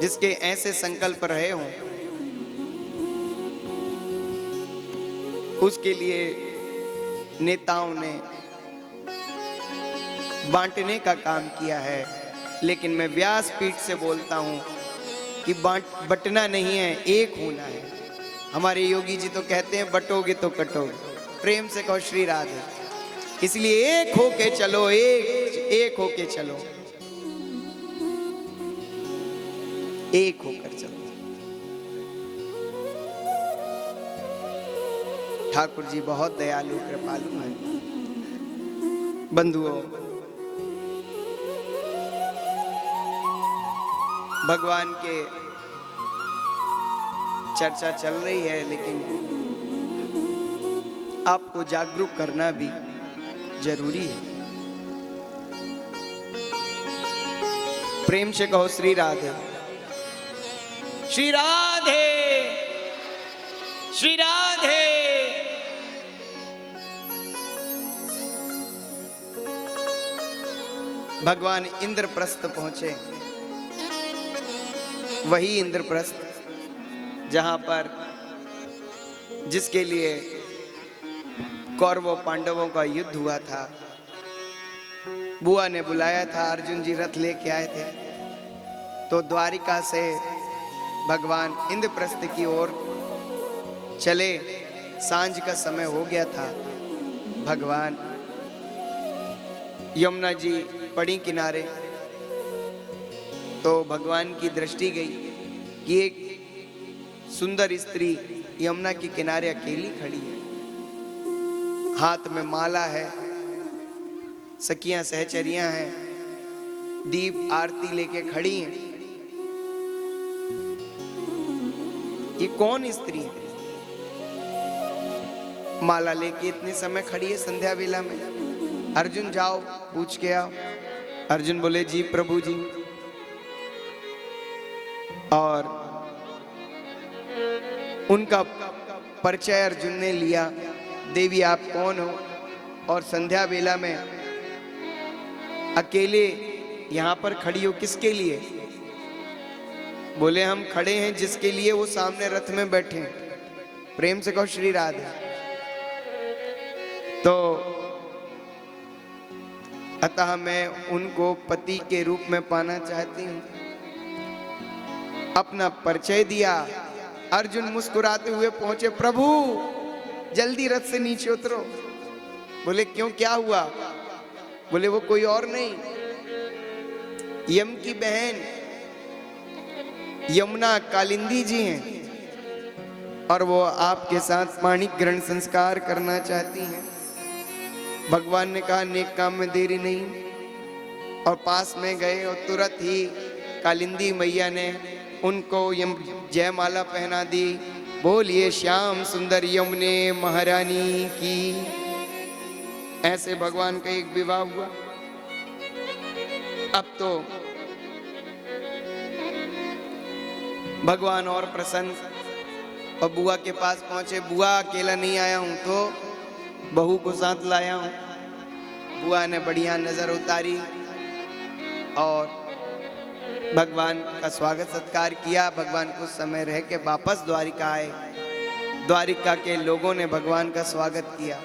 जिसके ऐसे संकल्प रहे हों, उसके लिए नेताओं ने बांटने का काम किया है। लेकिन मैं व्यासपीठ से बोलता हूं कि बंटना नहीं है, एक होना है। हमारे योगी जी तो कहते हैं बटोगे तो कटोगे। प्रेम से कहो श्री राधे। इसलिए एक होके चलो, एक होके चलो, एक होकर चलो। ठाकुर जी बहुत दयालु कृपालु हैं। बंधुओं, भगवान के चर्चा चल रही है, लेकिन आपको जागरूक करना भी जरूरी है। प्रेम से कहो श्री राधे। श्री राधे, श्री राधे। भगवान इंद्रप्रस्थ पहुंचे। वही इंद्रप्रस्थ जहां पर जिसके लिए कौरवों पांडवों का युद्ध हुआ था। बुआ ने बुलाया था, अर्जुन जी रथ लेके आए थे। तो द्वारिका से भगवान इंद्रप्रस्थ की ओर चले। सांझ का समय हो गया था। भगवान यमुना जी पड़ी किनारे। तो भगवान की दृष्टि गई कि एक सुंदर स्त्री यमुना के किनारे अकेली खड़ी है। हाथ में माला है, सखियां सहचरियां हैं, दीप आरती लेके खड़ी हैं। ये कौन स्त्री है? माला लेके इतने समय खड़ी है संध्या वेला में। अर्जुन जाओ पूछ के आओ। अर्जुन बोले जी प्रभु जी। और उनका परिचय अर्जुन ने लिया। देवी आप कौन हो और संध्या वेला में अकेले यहां पर खड़ी हो, किसके लिए? बोले हम खड़े हैं जिसके लिए वो सामने रथ में बैठे हैं। प्रेम से कहो श्री राधे। तो अतः मैं उनको पति के रूप में पाना चाहती हूं। अपना परिचय दिया। अर्जुन मुस्कुराते हुए पहुंचे। प्रभु जल्दी रथ से नीचे उतरो। बोले क्यों, क्या हुआ? बोले वो कोई और नहीं, यम की बहन यमुना कालिंदी जी हैं और वो आपके साथ माणिक ग्रहण संस्कार करना चाहती हैं। भगवान ने कहा नेक काम में देरी नहीं। और पास में गए और तुरंत ही कालिंदी मैया ने उनको जयमाला पहना दी। बोलिए श्याम सुंदर यमुने महारानी की। ऐसे भगवान का एक विवाह हुआ। अब तो भगवान और प्रसन्न और बुआ के पास पहुंचे। बुआ अकेला नहीं आया हूं, तो बहू को साथ लाया हूं। बुआ ने बढ़िया नजर उतारी और भगवान का स्वागत सत्कार किया। भगवान कुछ समय रह के वापस द्वारिका आए। द्वारिका के लोगों ने भगवान का स्वागत किया।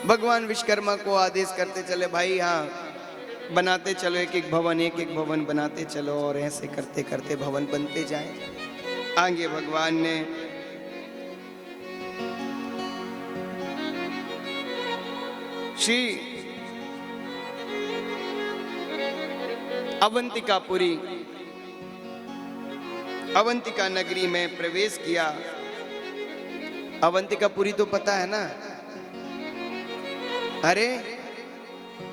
भगवान विश्वकर्मा को आदेश करते चले, भाई हाँ बनाते चलो एक एक भवन बनाते चलो। और ऐसे करते करते भवन बनते जाएं। आगे भगवान ने श्री अवंतिकापुरी, अवंतिका नगरी में प्रवेश किया। अवंतिकापुरी तो पता है ना? अरे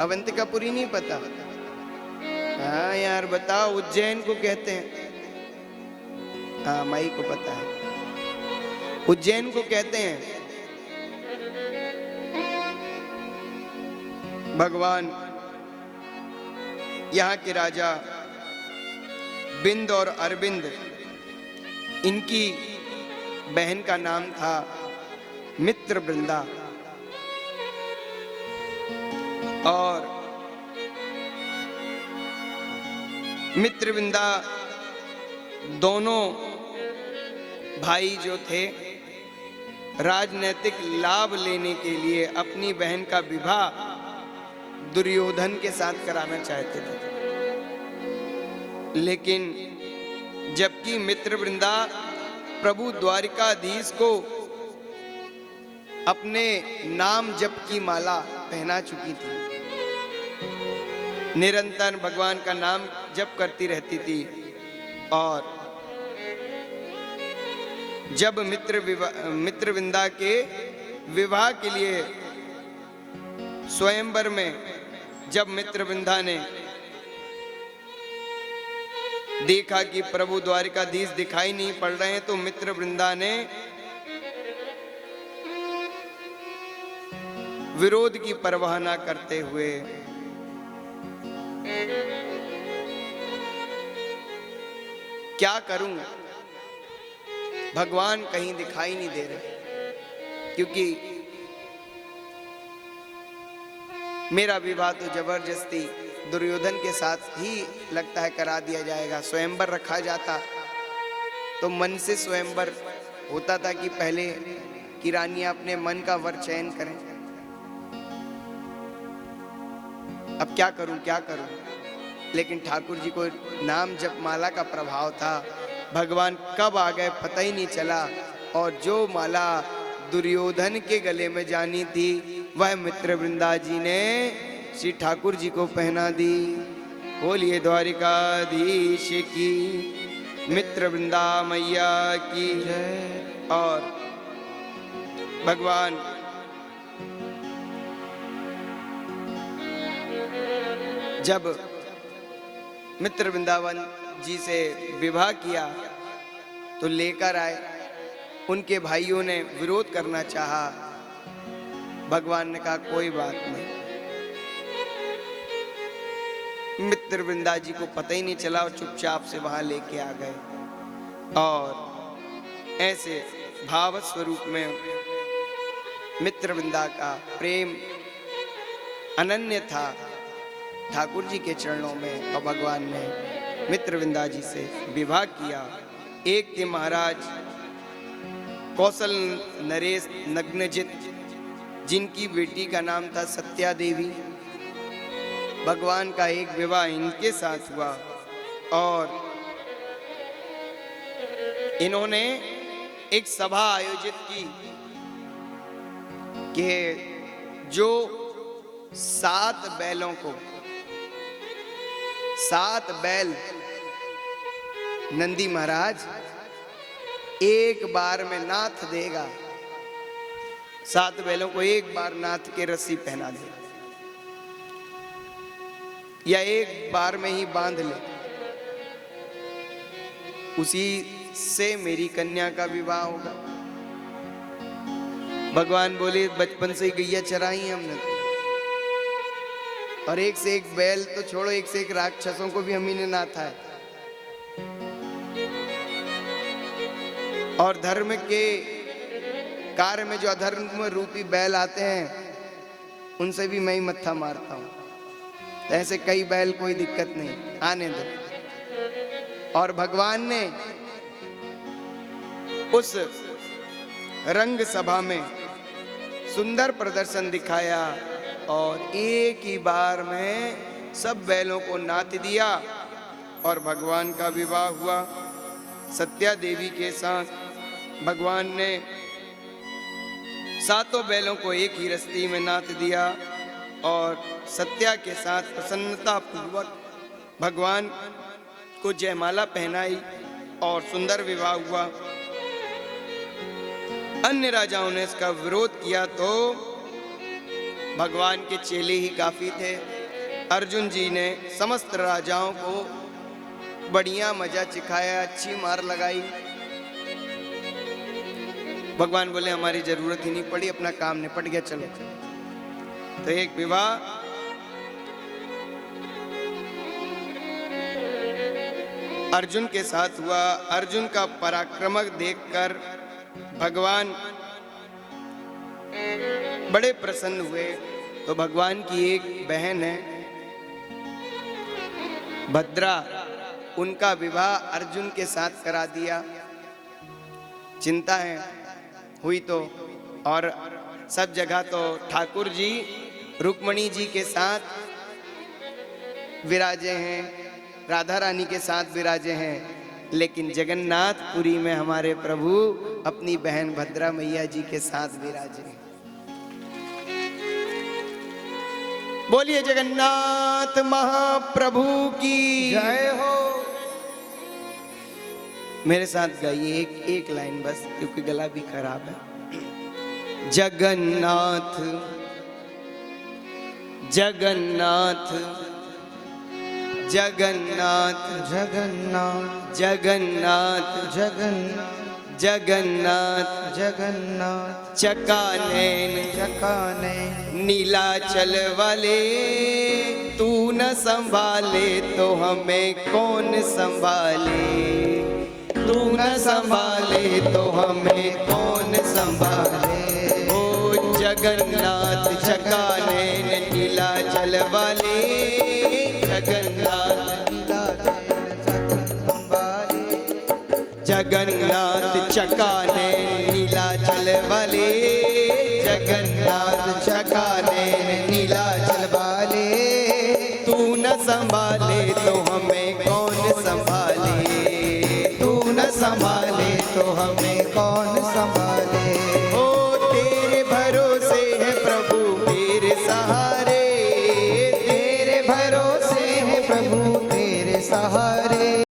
अवंतिकापुरी नहीं पता? हाँ यार बताओ, उज्जैन को कहते हैं। हाँ माई को पता है, उज्जैन को कहते हैं। भगवान यहाँ के राजा बिंद और अरविंद, इनकी बहन का नाम था मित्र वृंदा। और मित्रविंदा दोनों भाई जो थे राजनीतिक लाभ लेने के लिए अपनी बहन का विवाह दुर्योधन के साथ कराना चाहते थे, लेकिन जबकि मित्रवृंदा प्रभु द्वारिकाधीश को अपने नाम जप की माला पहना चुकी थी, निरंतर भगवान का नाम जप करती रहती थी, और जब मित्रविंदा के विवाह के लिए स्वयंवर में जब मित्रविंदा ने देखा कि प्रभु द्वारिकाधीश दिखाई नहीं पड़ रहे हैं, तो मित्रवृंदा ने विरोध की परवाह न करते हुए क्या करूं, भगवान कहीं दिखाई नहीं दे रहे, क्योंकि मेरा विवाह तो जबरदस्ती दुर्योधन के साथ ही लगता है करा दिया जाएगा। स्वयंवर रखा जाता तो मन से स्वयंवर होता था कि पहले की रानियां अपने मन का वर चयन करें। अब क्या करूं क्या करूं, लेकिन ठाकुर जी को नाम जप माला का प्रभाव था, भगवान कब आ गए पता ही नहीं चला, और जो माला दुर्योधन के गले में जानी थी वह मित्रवृंदा जी ने श्री ठाकुर जी को पहना दी। बोलिए द्वारिकाधीश की, मित्रवृंदा मैया की जय। और भगवान जब मित्र वृंदावन जी से विवाह किया तो लेकर आए, उनके भाइयों ने विरोध करना चाहा, भगवान ने कहा कोई बात नहीं। मित्रवृंदा जी को पता ही नहीं चला और चुपचाप से वहां लेके आ गए, और ऐसे भाव स्वरूप में मित्रवृंदा का प्रेम अनन्य था ठाकुर जी के चरणों में, और भगवान ने मित्रवृंदा जी से विवाह किया। एक थे महाराज कौशल नरेश नग्नजित, जिनकी बेटी का नाम था सत्या देवी। भगवान का एक विवाह इनके साथ हुआ, और इन्होंने एक सभा आयोजित की कि जो 7 बैलों को 7 बैल नंदी महाराज एक बार में नाथ देगा, 7 बैलों को एक बार नाथ के रस्सी पहना दे, या एक बार में ही बांध ले, उसी से मेरी कन्या का विवाह होगा। भगवान बोले बचपन से ही गैया चराई हमने, और एक से एक बैल तो छोड़ो, एक से एक राक्षसों को भी हम ही ने नाथा है, और धर्म के कार्य में जो अधर्म रूपी बैल आते हैं उनसे भी मैं ही मत्था मारता हूं। ऐसे कई बैल, कोई दिक्कत नहीं, आने दो। और भगवान ने उस रंग सभा में सुंदर प्रदर्शन दिखाया, और एक ही बार में सब बैलों को नाथ दिया, और भगवान का विवाह हुआ। सत्या देवी के साथ भगवान ने 7 बैलों को एक ही रस्सी में नाथ दिया, और सत्या के साथ प्रसन्नता पूर्वक भगवान को जयमाला पहनाई, और सुंदर विवाह हुआ। अन्य राजाओं ने इसका विरोध किया तो भगवान के चेले ही काफी थे। अर्जुन जी ने समस्त राजाओं को बढ़िया मजा चिखाया, अच्छी मार लगाई। भगवान बोले हमारी जरूरत ही नहीं पड़ी, अपना काम निपट गया, चलो। तो एक विवाह अर्जुन के साथ हुआ। अर्जुन का पराक्रम देखकर भगवान बड़े प्रसन्न हुए। तो भगवान की एक बहन है भद्रा, उनका विवाह अर्जुन के साथ करा दिया। चिंता है हुई तो, और सब जगह तो ठाकुर जी रुक्मणी जी के साथ विराजे हैं, राधा रानी के साथ विराजे हैं, लेकिन जगन्नाथपुरी में हमारे प्रभु अपनी बहन भद्रा मैया जी के साथ विराजे हैं। बोलिए जगन्नाथ महाप्रभु की जय हो। मेरे साथ गाइए एक लाइन बस, क्योंकि गला भी खराब है। जगन्नाथ जगन्नाथ जगन्नाथ जगन्नाथ जगन्नाथ जगन्नाथ जगन्नाथ जगन्नाथ चकानैन चकाने नीलाचल वाले, तू न संभाले तो हमें कौन संभाले, तू न संभाले तो हमें कौन संभाले। ओ जगन्नाथ चकानैन नीलाचल वाले, जगन्नाथ जगन्नाथ चकानैन नीलाचल वाले, जगन्नाथ चकानैन नीलाचल वाले, तू न संभाले तो हमें कौन संभाले, तू न संभाले तो हमें कौन संभाले। ओ